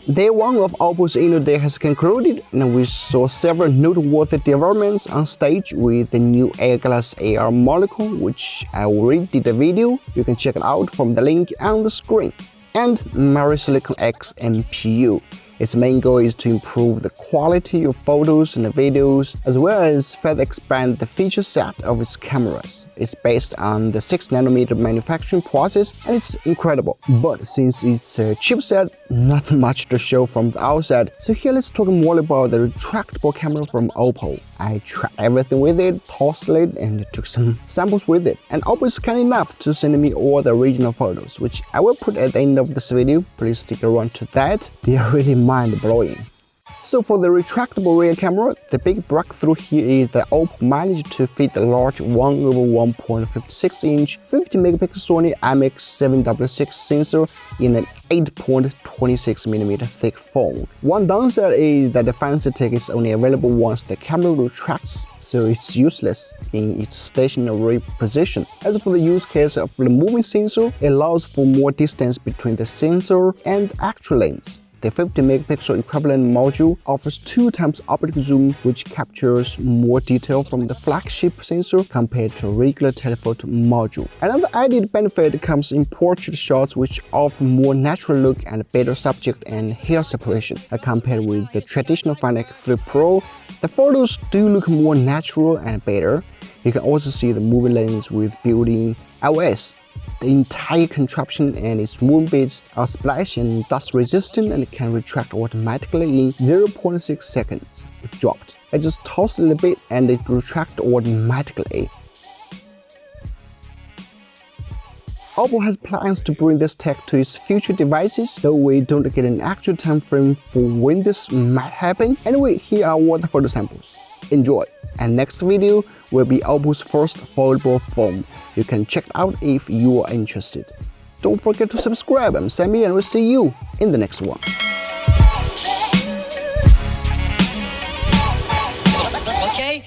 Day 1 of OPPO's INNO Day has concluded, and we saw several noteworthy developments on stage with the new Air Glass AR molecule, which I already did a video. You can check it out from the link on the screen. And Silicon X MPU. Its main goal is to improve the quality of photos and videos, as well as further expand the feature set of its cameras. It's based on the 6nm manufacturing process, and it's incredible. But since it's a chipset, nothing much to show from the outside. So here let's talk more about the retractable camera from OPPO. I tried everything with it, tested it, and took some samples with it. And OPPO is kind enough to send me all the original photos, which I will put at the end of this video. Please stick around to that. They are really mind-blowing. So for the retractable rear camera, the big breakthrough here is that OPPO managed to fit the large 1/1.56-inch 50MP Sony IMX766 sensor in an 8.26mm thick phone. One downside is that the fancy tech is only available once the camera retracts, so it's useless in its stationary position. As for the use case of the moving sensor, it allows for more distance between the sensor and the actual lens. The 50MP equivalent module offers 2x optical zoom, which captures more detail from the flagship sensor compared to a regular telephoto module. Another added benefit comes in portrait shots, which offer more natural look and better subject and hair separation. Compared with the traditional Find X3 Pro, the photos do look more natural and better. You can also see the moving lens with built-in iOS. The entire contraption and its moving bits are splash and dust resistant and can retract automatically in 0.6 seconds if dropped. I just toss a little bit and it retracts automatically. OPPO has plans to bring this tech to its future devices, though we don't get an actual time frame for when this might happen. Anyway, here are all the photo samples. Enjoy! And next video will be OPPO's first foldable phone. You can check it out if you are interested. Don't forget to subscribe. I'm Sammy and we'll see you in the next one. Okay.